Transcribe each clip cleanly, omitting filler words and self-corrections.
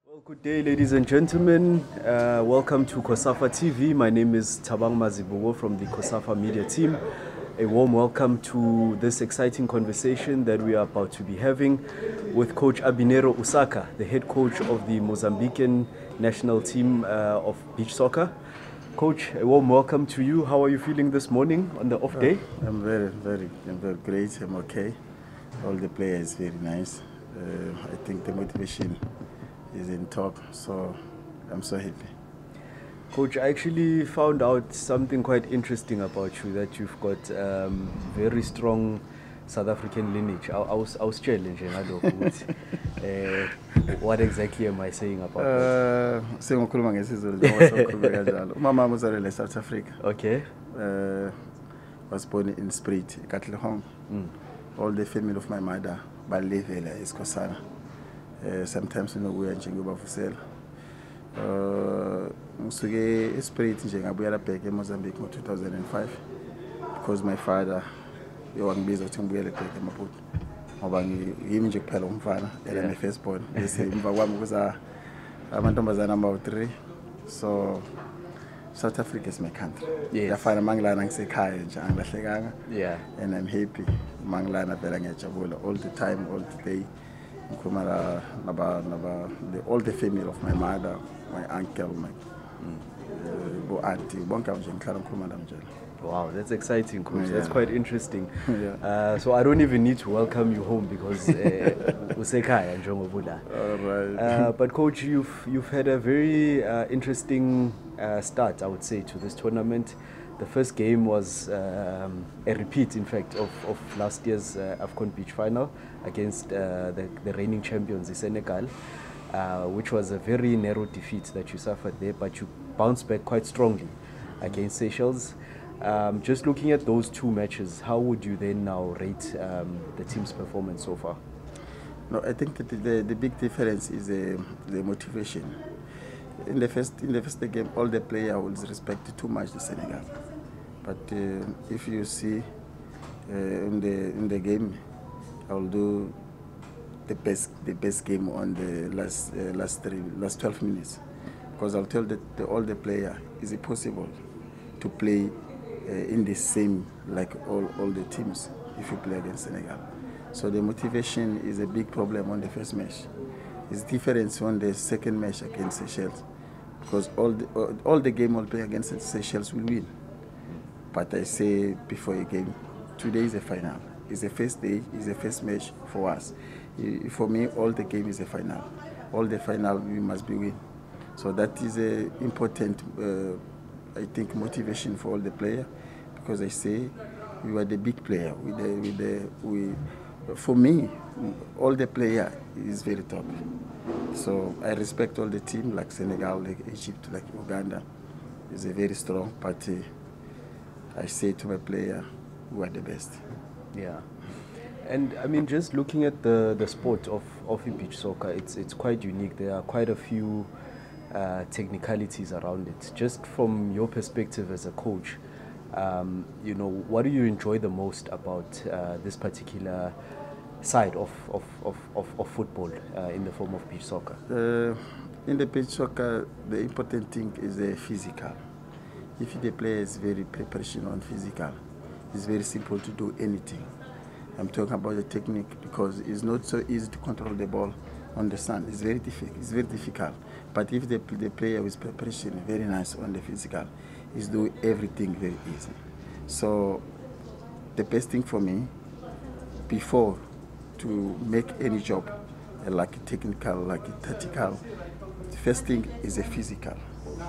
Well, good day, ladies and gentlemen. Welcome to Cosafa TV. My name is Tabang Mazibugo from the Cosafa media team. A warm welcome to this exciting conversation that we are about to be having with Coach Abinero Usaka, the head coach of the Mozambican national team of beach soccer. Coach, a warm welcome to you. How are you feeling this morning on the off day? I'm very great. I'm okay. All the players very nice. I think the motivation is in top, so I'm so happy. Coach, I actually found out something quite interesting about you, that you've got very strong South African lineage. I was challenging. What exactly am I saying about that? Sengikhuluma ngesiZulu njengoba sokhuluma kanjalo. Umama uzalelwe South Africa. Okay. Was born in Spruit, Katlehong. All the family of my mother live in Cosafa. Sometimes we are njengobavusela. Ngisuke eSpruit nje ngabuyela back eMozambique in 2005 because my father wangibiza ukuthi ngibuyele back eMaputo. Ngoba ngiyimi nje kuphela umfana ela first born bese emva kwami kuza amantombazana about 3. So South Africa is my country. Yafana mangilana ngisekhaya nje angilahlekanga. Yeah. And I'm happy mangilana vela ngiyajabula all the time, all the day. All the family of my mother, my uncle, my auntie, wow, that's exciting, Coach. Yeah. That's quite interesting. Yeah. So I don't even need to welcome you home because usekhaya njengobula. All right. But Coach, you've had a very interesting start, I would say, to this tournament. The first game was a repeat, in fact, of last year's AFCON Beach final against the reigning champions, the Senegal, which was a very narrow defeat that you suffered there, but you bounced back quite strongly against Seychelles. Just looking at those two matches, how would you then now rate the team's performance so far? No, I think that the big difference is the motivation. In the first game, all the players will respect too much the Senegal. But if you see in the game, I will do the best game on the last 12 minutes, because I'll tell all the player, is it possible to play in the same like all the teams if you play against Senegal? So the motivation is a big problem on the first match. It's different on the second match against Seychelles, because all the game will play against Seychelles will win. But I say before a game, today is a final. It's the first day, it's the first match for us. For me, all the game is a final. All the final we must be win. So that is a important, I think, motivation for all the players, because I say we are the big player. For me, all the player is very top. So I respect all the team like Senegal, like Egypt, like Uganda. It's a very strong party. I say to my player, we are the best. Yeah. And I mean, just looking at the sport of beach soccer, it's quite unique. There are quite a few technicalities around it. Just from your perspective as a coach, what do you enjoy the most about this particular side of football in the form of beach soccer? In the beach soccer, the important thing is the physical. If the player is very preparation on physical, it's very simple to do anything. I'm talking about the technique, because it's not so easy to control the ball on the sand. It's very difficult. But if the player with preparation very nice on the physical, is do everything very easy. So the best thing for me, before to make any job, like technical, like tactical, the first thing is a physical,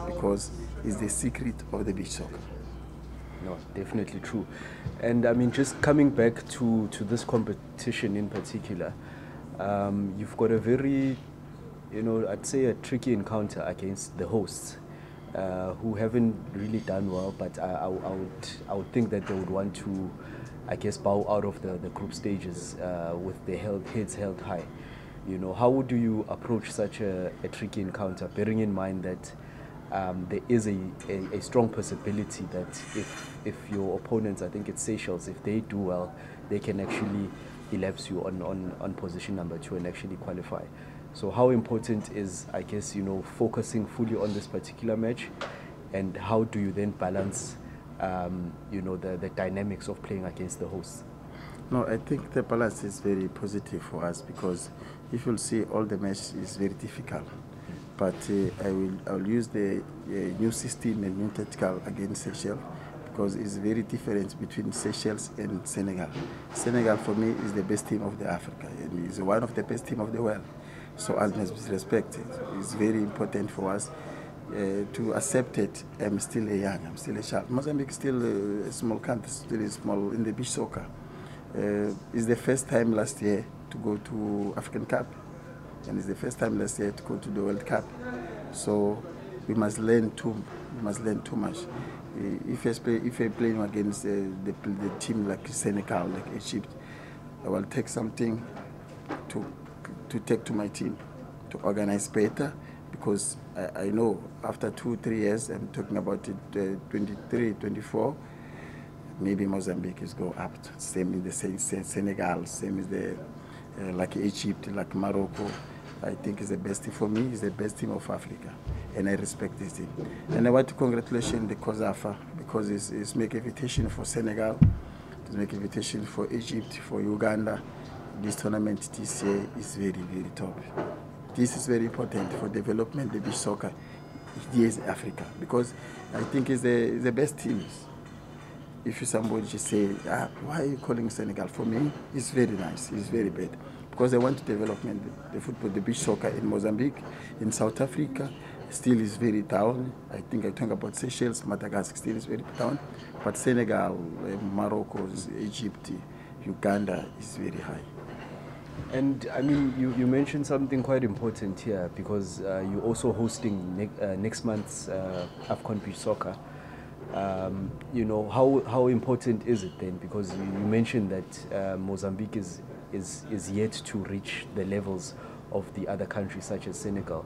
because it's the secret of the beach soccer. No, definitely true. And I mean, just coming back to this competition in particular, you've got a very, I'd say a tricky encounter against the hosts, who haven't really done well, but I would think that they would want to, I guess, bow out of the group stages with their heads held high. How would you approach such a tricky encounter, bearing in mind that there is a strong possibility that if your opponents, I think it's Seychelles, if they do well, they can actually elapse you on position number 2 and actually qualify. So how important is, I guess, focusing fully on this particular match, and how do you then balance, the dynamics of playing against the hosts? No, I think the balance is very positive for us, because if you'll see, all the match is very difficult. But I'll use the new system and new tactical against Seychelles, because it's very different between Seychelles and Senegal. Senegal, for me, is the best team of the Africa, and is one of the best team of the world. So as much respect, it's very important for us to accept it. I'm still young, I'm still a child. Mozambique is still a small country, still small in the beach soccer. It's the first time last year to go to African Cup, and it's the first time last year to go to the World Cup. So we must learn too much. If I play against the team like Senegal, like Egypt, I will take something to take to my team to organize better, because I know after 2-3 years, I'm talking about it, 23, 24. Maybe Mozambique is go up. Same in the Senegal, same as the like Egypt, like Morocco. I think is the best team for me. Is the best team of Africa, and I respect this team. And I want to congratulate the Cosafa, because it's make invitation for Senegal, it's make invitation for Egypt, for Uganda. This tournament this year is very, very top. This is very important for development of the beach soccer here in Africa, because I think it's the best teams. If somebody just say, why are you calling Senegal? For me, it's very nice, it's very bad. Because I want to develop the football, the beach soccer in Mozambique, in South Africa, still is very down. I think I talk about Seychelles, Madagascar still is very down. But Senegal, Morocco, Egypt, Uganda is very high. And I mean, you mentioned something quite important here, because you're also hosting next month's AFCON Beach Soccer. How important is it then? Because you mentioned that Mozambique is yet to reach the levels of the other countries such as Senegal.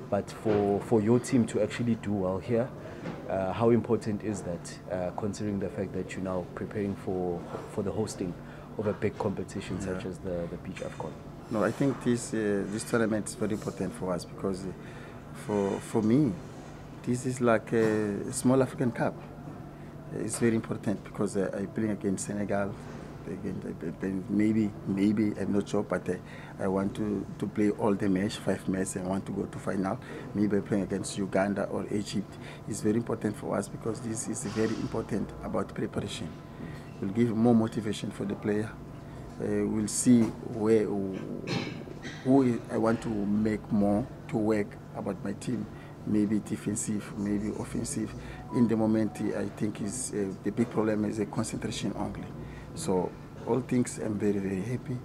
But for your team to actually do well here, how important is that, considering the fact that you're now preparing for the hosting of a big competition such as the Beach AFCON? No, I think this tournament is very important for us, because for me, this is like a small African Cup. It's very important, because I play against Senegal. Again, maybe I'm not sure, but I want to play all the match, 5 matches, and want to go to final. Maybe playing against Uganda or Egypt. It's very important for us, because this is very important about preparation. Will give more motivation for the player. We'll see who I want to make more to work about my team. Maybe defensive, maybe offensive. In the moment, I think is the big problem is the concentration only. So all things, I'm very, very happy.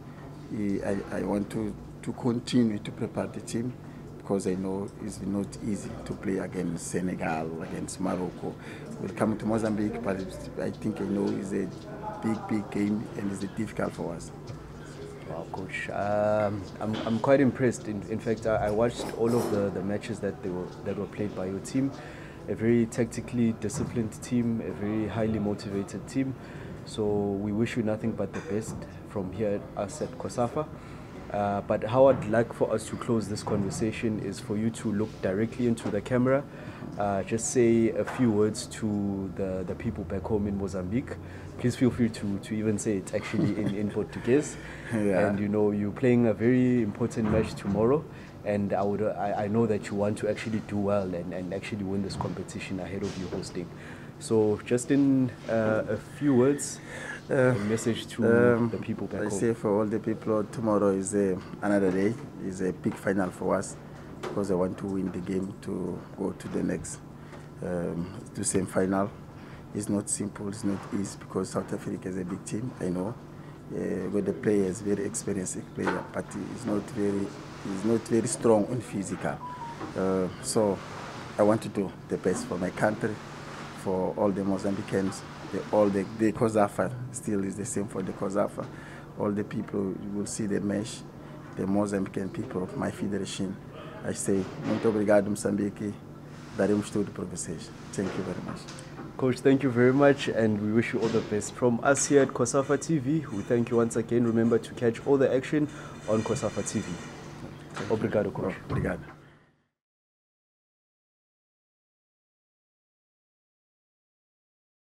I want to continue to prepare the team, because I know it's not easy to play against Senegal, against Morocco. We'll come to Mozambique, but I think I know it's a big game, and it's difficult for us. Wow, Coach. I'm quite impressed. In fact, I watched all of the matches that were played by your team. A very tactically disciplined team, a very highly motivated team. So we wish you nothing but the best from here at us at Cosafa. But how I'd like for us to close this conversation is for you to look directly into the camera, just say a few words to the people back home in Mozambique. Please feel free to even say it actually in Portuguese. Yeah. And you're playing a very important match tomorrow, and I know that you want to actually do well and actually win this competition ahead of you hosting. So just in a few words, a message to the people back home. I say for all the people, tomorrow is another day. It's a big final for us, because I want to win the game to go to the next, to same final. It's not simple, it's not easy, because South Africa is a big team, I know. But the player is very experienced player, but he's not very strong and physical. So I want to do the best for my country, for all the Mozambicans, the Cosafa still is the same for the Cosafa. All the people, you will see the match, the Mozambican people of my federation. I say, muito obrigado, Moçambique. Daremos tudo por vocês. Thank you very much. Coach, thank you very much, and we wish you all the best. From us here at Cosafa TV, we thank you once again. Remember to catch all the action on Cosafa TV. Obrigado, coach. Obrigado.